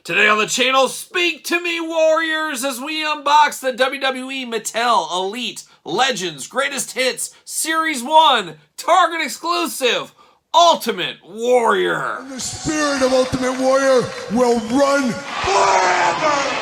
Today on the channel, Speak to Me Warriors, as we unbox the WWE Mattel Elite Legends Greatest Hits Series 1 Target exclusive Ultimate Warrior. The spirit of Ultimate Warrior will run forever!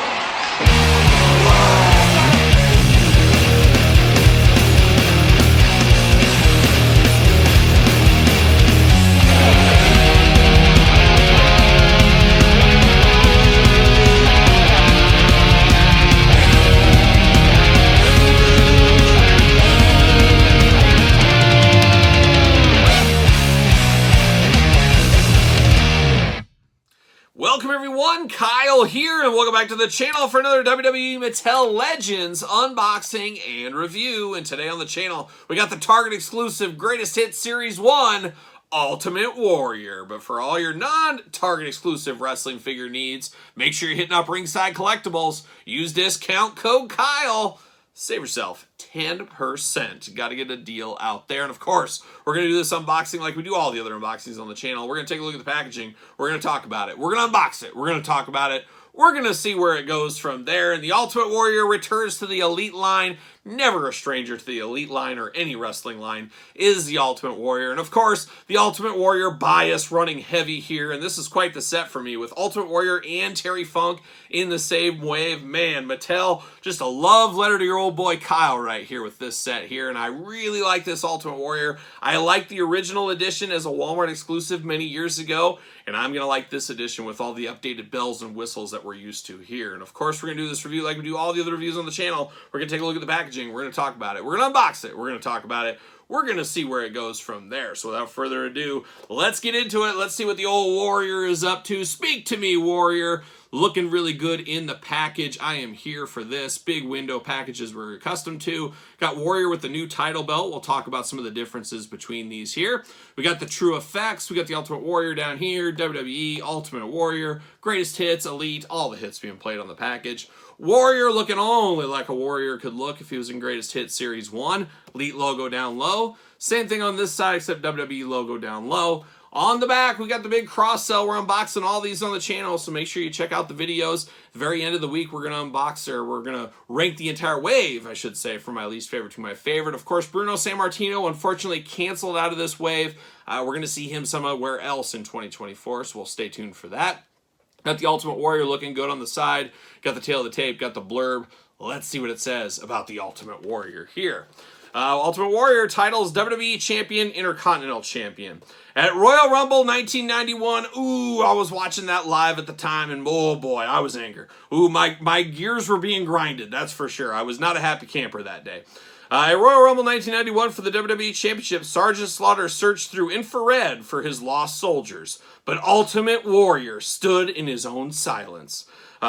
Welcome everyone, Kyle here, and welcome back to the channel for another WWE Mattel Legends unboxing and review. And today on the channel, we got the Target exclusive Greatest Hits Series 1 Ultimate Warrior. But for all your non-Target exclusive wrestling figure needs, make sure you're hitting up Ringside Collectibles. Use discount code Kyle. Save yourself 10%. Got to get a deal out there. And of course, we're going to do this unboxing like we do all the other unboxings on the channel. We're going to take a look at the packaging. We're going to talk about it. We're going to unbox it. We're going to talk about it. We're going to see where it goes from there. And the Ultimate Warrior returns to the Elite line. Never a stranger to the Elite line or any wrestling line is the Ultimate Warrior. And of course, the Ultimate Warrior bias running heavy here. And this is quite the set for me with Ultimate Warrior and Terry Funk in the same wave. Man, Mattel, just a love letter to your old boy Kyle right here with this set here. And I really like this Ultimate Warrior. I like the original edition as a Walmart exclusive many years ago. And I'm going to like this edition with all the updated bells and whistles that we're used to here. And of course, we're going to do this review like we do all the other reviews on the channel. We're going to take a look at the packaging. We're going to talk about it. We're going to unbox it. We're going to talk about it. We're going to see where it goes from there. So without further ado, let's get into it. Let's see what the old Warrior is up to. Speak to me, Warrior. Looking really good in the package. I am here for this. Big window packages we're accustomed to. Got Warrior with the new title belt. We'll talk about some of the differences between these here. We got the True Effects. We got the Ultimate Warrior down here. WWE, Ultimate Warrior, Greatest Hits, Elite, all the hits being played on the package. Warrior looking only like a Warrior could look if he was in Greatest Hits Series 1. Elite logo down low. Same thing on this side except WWE logo down low. On the back, we got the big cross sell. We're unboxing all these on the channel, so make sure you check out the videos. At the very end of the week, we're going to unbox, or we're going to rank the entire wave, I should say, from my least favorite to my favorite. Of course, Bruno Sammartino unfortunately canceled out of this wave. We're going to see him somewhere else in 2024, so we'll stay tuned for that. Got the Ultimate Warrior looking good on the side. Got the tail of the tape, got the blurb. Let's see what it says about the Ultimate Warrior here. Ultimate Warrior titles WWE Champion, Intercontinental Champion. At Royal Rumble 1991, ooh, I was watching that live at the time, and oh boy, I was angry. Ooh, my gears were being grinded, that's for sure. I was not a happy camper that day. At Royal Rumble 1991 for the WWE Championship, Sergeant Slaughter searched through infrared for his lost soldiers, but Ultimate Warrior stood in his own silence.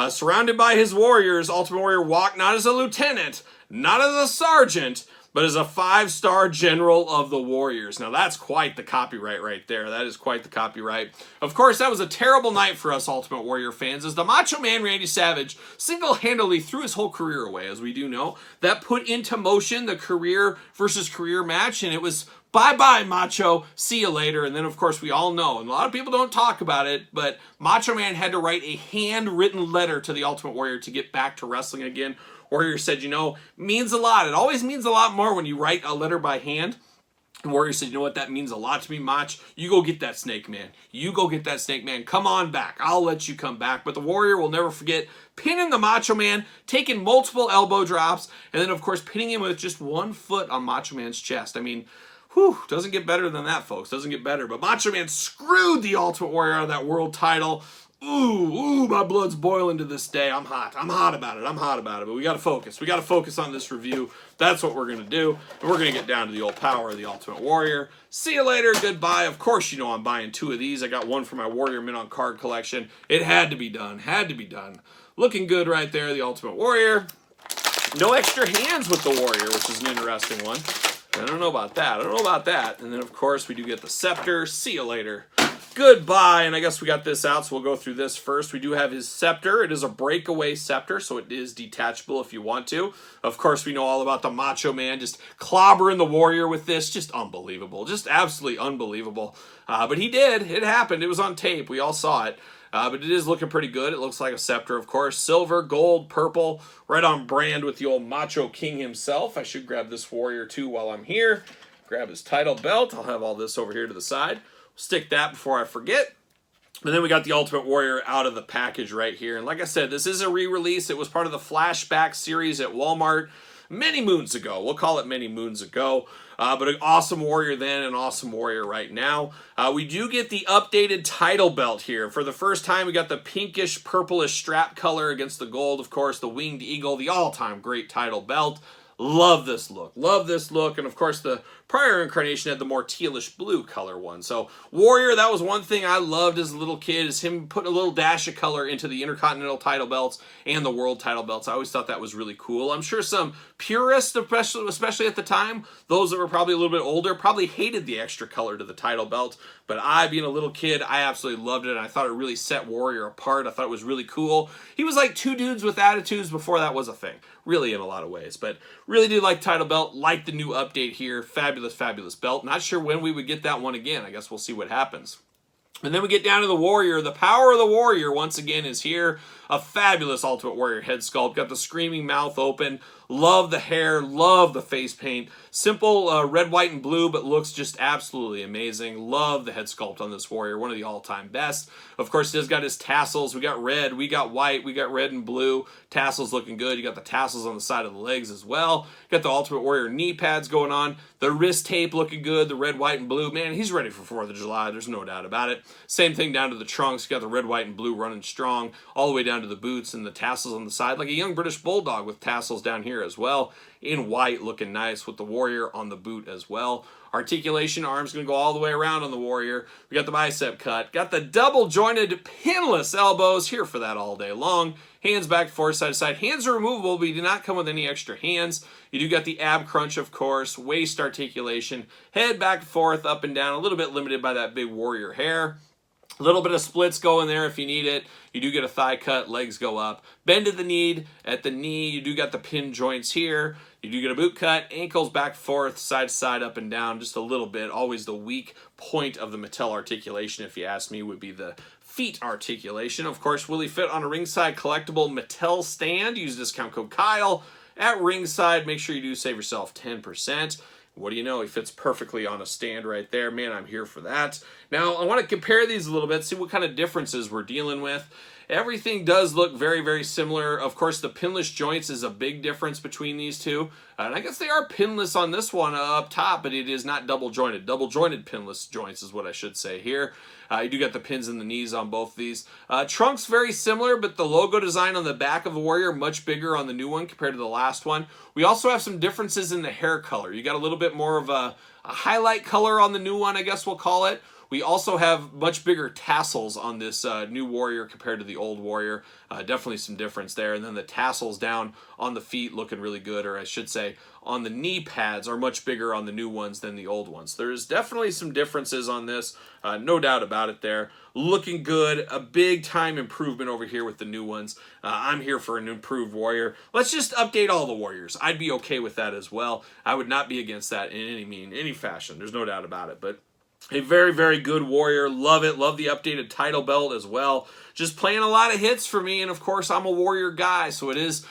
Surrounded by his warriors, Ultimate Warrior walked not as a lieutenant, not as a sergeant, but as a 5-star general of the Warriors. Now that's quite the copyright right there. That is quite the copyright. Of course, that was a terrible night for us Ultimate Warrior fans, as the Macho Man Randy Savage single-handedly threw his whole career away, as we do know. That put into motion the career versus career match, and it was bye-bye, Macho, see you later. And then, of course, we all know, and a lot of people don't talk about it, but Macho Man had to write a handwritten letter to the Ultimate Warrior to get back to wrestling again. Warrior said, you know, means a lot. It always means a lot more when you write a letter by hand. And Warrior said, you know what, that means a lot to me, Mach. You go get that Snake Man. You go get that Snake Man. Come on back. I'll let you come back. But the Warrior will never forget pinning the Macho Man, taking multiple elbow drops, and then, of course, pinning him with just one foot on Macho Man's chest. I mean, whew, doesn't get better than that, folks. Doesn't get better. But Macho Man screwed the Ultimate Warrior out of that world title. Ooh, my blood's boiling to this day. I'm hot. I'm hot about it. I'm hot about it. But we got to focus. We got to focus on this review. That's what we're going to do. And we're going to get down to the old power of the Ultimate Warrior. See you later. Goodbye. Of course, you know I'm buying 2 of these. I got one for my Warrior Mint on Card collection. It had to be done. Had to be done. Looking good right there, the Ultimate Warrior. No extra hands with the Warrior, which is an interesting one. I don't know about that. I don't know about that. And then, of course, we do get the scepter. See you later. Goodbye. And I guess we got this out, so we'll go through this first. We do have his scepter. It is a breakaway scepter, so it is detachable if you want to. Of course, we know all about the Macho Man just clobbering the Warrior with this. Just unbelievable. Just absolutely unbelievable. But he did. It happened. It was on tape. We all saw it. but it is looking pretty good. It looks like a scepter, of course. Silver, gold, purple, right on brand with the old Macho King himself. I should grab this warrior too while I'm here. Grab his title belt. I'll have all this over here to the side. Stick that before I forget. And then we got the Ultimate Warrior out of the package right here. And like I said, this is a re-release. It was part of the Flashback series at Walmart many moons ago. We'll call it many moons ago. But an awesome warrior then, an awesome warrior right now. We do get the updated title belt here. For the first time, we got the pinkish, purplish strap color against the gold. Of course, the Winged Eagle, the all-time great title belt. Love this look. Love this look. And of course, the prior incarnation had the more tealish blue color one. So Warrior, that was one thing I loved as a little kid, is him putting a little dash of color into the Intercontinental title belts and the World title belts. I always thought that was really cool. I'm sure some purists, especially at the time, those that were probably a little bit older, probably hated the extra color to the title belt. But I, being a little kid, I absolutely loved it. And I thought it really set Warrior apart. I thought it was really cool. He was like two dudes with attitudes before that was a thing. Really, in a lot of ways. But really do like title belt. Like the new update here. Fabulous, fabulous belt. Not sure when we would get that one again. I guess we'll see what happens. And then we get down to the Warrior. The power of the Warrior, once again, is here. A fabulous Ultimate Warrior head sculpt. Got the screaming mouth open. Love the hair. Love the face paint. Simple red, white, and blue, but looks just absolutely amazing. Love the head sculpt on this Warrior. One of the all-time best. Of course, he's got his tassels. We got red. We got white. We got red and blue. Tassels looking good. You got the tassels on the side of the legs as well. Got the Ultimate Warrior knee pads going on. The wrist tape looking good. The red, white, and blue. Man, he's ready for 4th of July. There's no doubt about it. Same thing down to the trunks. You got the red, white, and blue running strong. All the way down to the boots and the tassels on the side. Like a young British Bulldog with tassels down here as well. In white, looking nice with the Warrior on the boot as well. Articulation, arms going to go all the way around on the Warrior. We got the bicep cut. Got the double jointed pinless elbows, here for that all day long. Hands back, forth, side to side. Hands are removable, but you do not come with any extra hands. You do got the ab crunch, of course. Waist articulation. Head back and forth, up and down. A little bit limited by that big Warrior hair. A little bit of splits going there if you need it. You do get a thigh cut, legs go up. Bend at the knee. At the knee, you do got the pin joints here. You do get a boot cut, ankles back, forth, side to side, up and down, just a little bit. Always the weak point of the Mattel articulation, if you ask me, would be the feet articulation. Of course, will he fit on a ringside collectible Mattel stand? Use discount code Kyle at ringside. Make sure you do save yourself 10%. What do you know? He fits perfectly on a stand right there. Man, I'm here for that. Now, I want to compare these a little bit, see what kind of differences we're dealing with. Everything does look very, very similar. Of course, the pinless joints is a big difference between these two. And I guess they are pinless on this one up top, but it is not double jointed. Double jointed pinless joints is what I should say here. You do got the pins in the knees on both of these. Trunks very similar, but the logo design on the back of the Warrior much bigger on the new one compared to the last one. We also have some differences in the hair color. You got a little bit more of a highlight color on the new one, I guess we'll call it. We also have much bigger tassels on this new Warrior compared to the old Warrior. Definitely some difference there. And then the tassels down on the feet looking really good, or I should say on the knee pads are much bigger on the new ones than the old ones. There's definitely some differences on this. No doubt about it there. Looking good. A big time improvement over here with the new ones. I'm here for an improved Warrior. Let's just update all the Warriors. I'd be okay with that as well. I would not be against that in any fashion. There's no doubt about it. But a very, very good Warrior. Love it. Love the updated title belt as well. Just playing a lot of hits for me, and of course, I'm a Warrior guy, so it is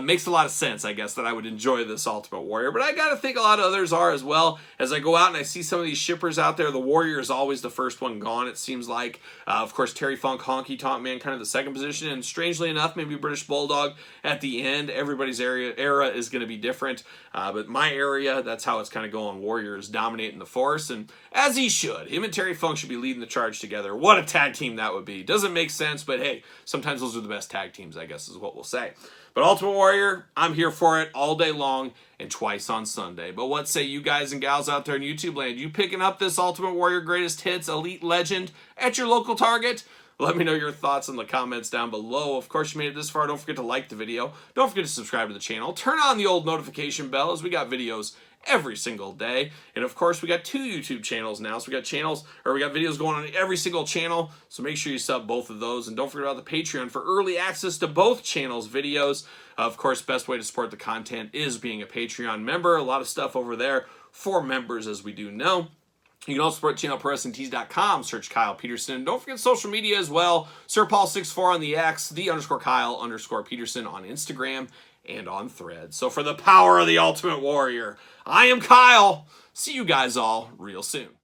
makes a lot of sense, I guess, that I would enjoy this Ultimate Warrior. But I gotta think a lot of others are as well. As I go out and I see some of these shippers out there, the Warrior is always the first one gone, it seems like. Of course, Terry Funk, Honky Tonk Man, kind of the second position, and strangely enough, maybe British Bulldog at the end. Everybody's era is going to be different, but my area, that's how it's kind of going. Warrior is dominating the force, and as he should. Him and Terry Funk should be leading the charge together. What a tag team that would be. Doesn't make sense, but hey, sometimes those are the best tag teams, I guess is what we'll say. But Ultimate Warrior, I'm here for it all day long and twice on Sunday. But what say you guys and gals out there in YouTube land? You picking up this Ultimate Warrior Greatest Hits Elite Legend at your local Target? Let me know your thoughts in the comments down below. Of course, you made it this far. Don't forget to like the video. Don't forget to subscribe to the channel. Turn on the old notification bell as we got videos every single day. And of course, we got 2 YouTube channels now. So we got videos going on every single channel. So make sure you sub both of those. And don't forget about the Patreon for early access to both channels' videos. Of course, best way to support the content is being a Patreon member. A lot of stuff over there for members, as we do know. You can also support channelprowrestlingtees.com. Search Kyle Peterson. Don't forget social media as well. SirPaul64 on the X, _Kyle_Peterson on Instagram and on Threads. So for the power of the Ultimate Warrior, I am Kyle. See you guys all real soon.